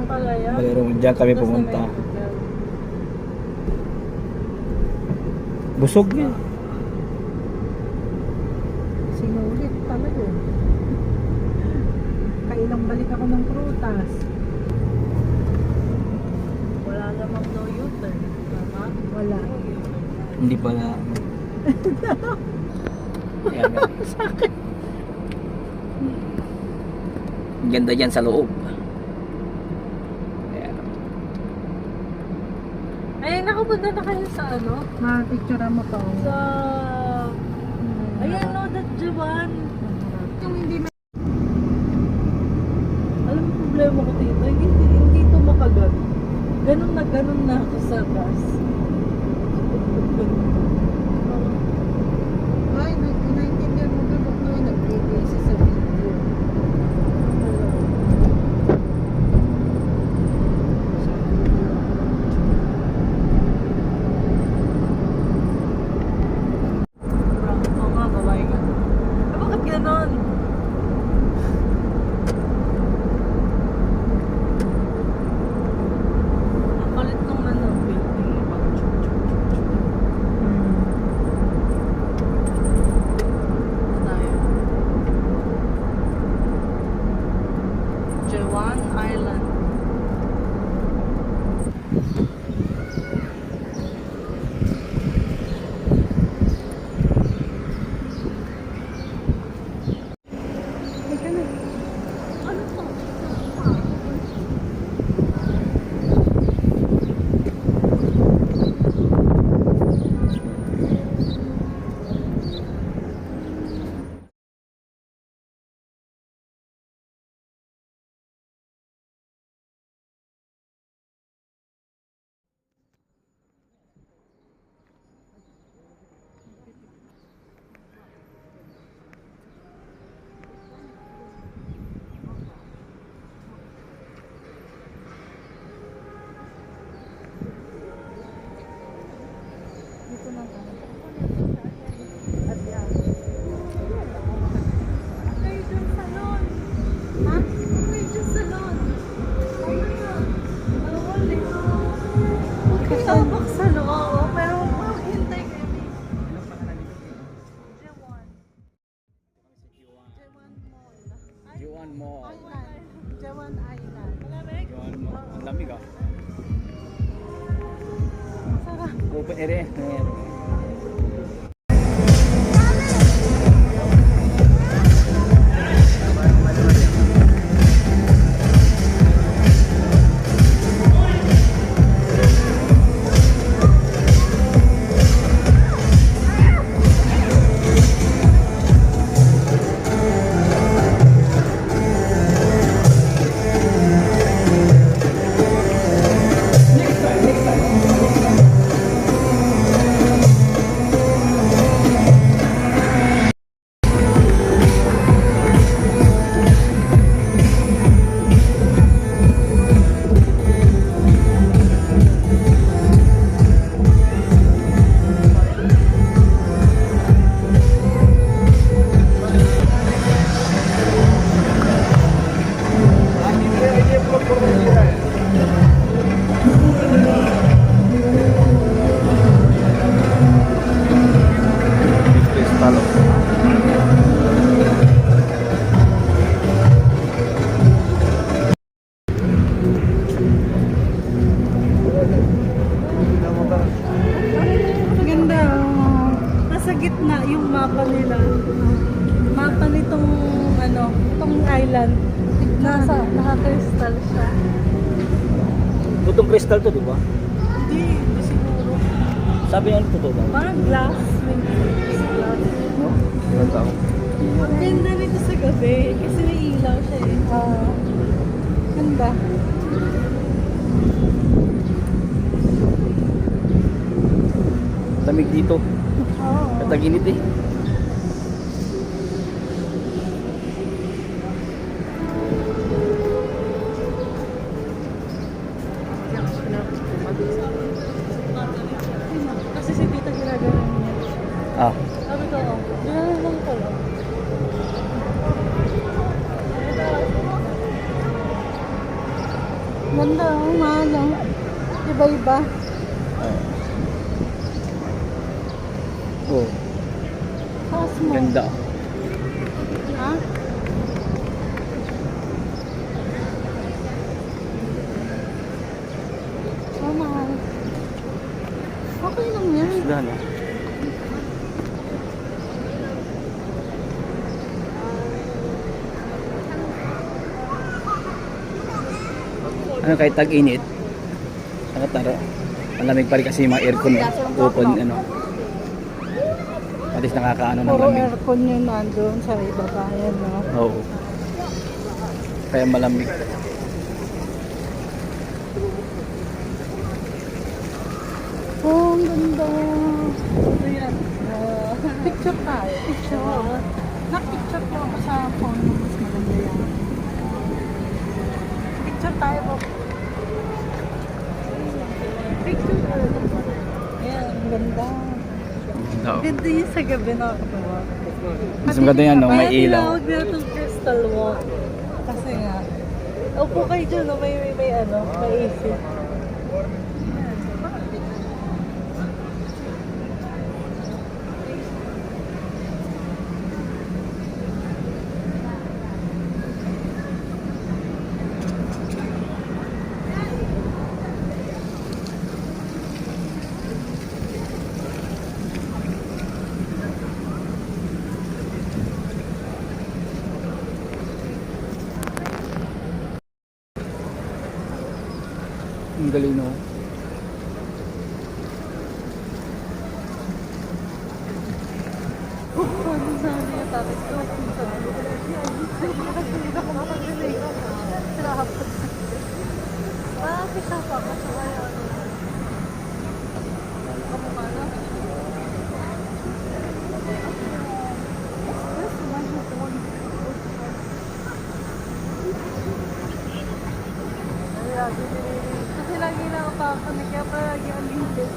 pala yan. Mayroon, diyan kami pumunta. Busog yan. Sinulit talaga. Kailang balik ako ng prutas. Wala namang no U-turn. Tama? Wala. Hindi pala. Ayan, Sakit. ang ganda dyan sa loob. Ayan. Ay, nakapunta na kayo sa ano? Ma-picture mo to. Sa... Ayan, no, that Japan. Yung hindi may... Alam mo problema ko dito, hindi ito makagat. Ganun na ako sa gas. Ay, naintindihan mo ba kung ano nag-preview sa video? Oo nga, babae ka. Bakit ganon? Ang palit nung ano, building. Tayo. Jewan Island. Teka na. Ano to? Dito na tayo. Kayo dyan salon. Ha? Kayo dyan salon. Ano yun? Bawal eh. Starbucks salon. Oo, pero maghintay kayo. Jewan. Juan Mall. Island. Jawan Island. Malamig? Juan Mall. Ang lamig ah. Sarap. Open area. Ayan. Ganda. Oh. Nasa gitna yung mapa nila. Mapa nitong ano, itong island. Naka-crystal siya. Tutong crystal to, di ba? Hindi siguro. Sabi niya, totoo ba? Parang glass. May glass. No? Ilang tao? Ang ganda nito sa gabi. Kasi may ilaw siya eh. Ganda. Lamig dito. Oo. Kataginit eh. Kasi si tita ginagawa niya. Ah, Sabi ko, oh, ginagawa ko lang. Ganda, mahal. Iba-iba. Oh, Cosmo. ganda. Ha? Oh, mahal. Okay lang yan. Sila, no? Ano kahit tag-init? Ano taro? Malamig pa rin kasi yung mga aircon open, ano. At least nakakaano ng Puro lamig. aircon yun nandun sa ibaba yan, no? Oo. Kaya malamig. Oh, ang ganda. Ayan. Picture tayo. Picture. Nakpicture ko ako sa phone mo. Mas maganda yan. Picture tayo po. Picture tayo. Ayan, ang ganda. Oo. Ganda yun sa gabi nakakatawa. Mas maganda yan, no? May Kaya ilaw. tinawag nila itong crystal walk. Kasi nga, upo kayo dyan, no? May ano, may AC. Ang galing, no? Paano sabi niya tapos ko? Parang siya pa kasi kaya ano. Kamukha na. Kasi lagi na ako papanik kaya parang lagi ang linis.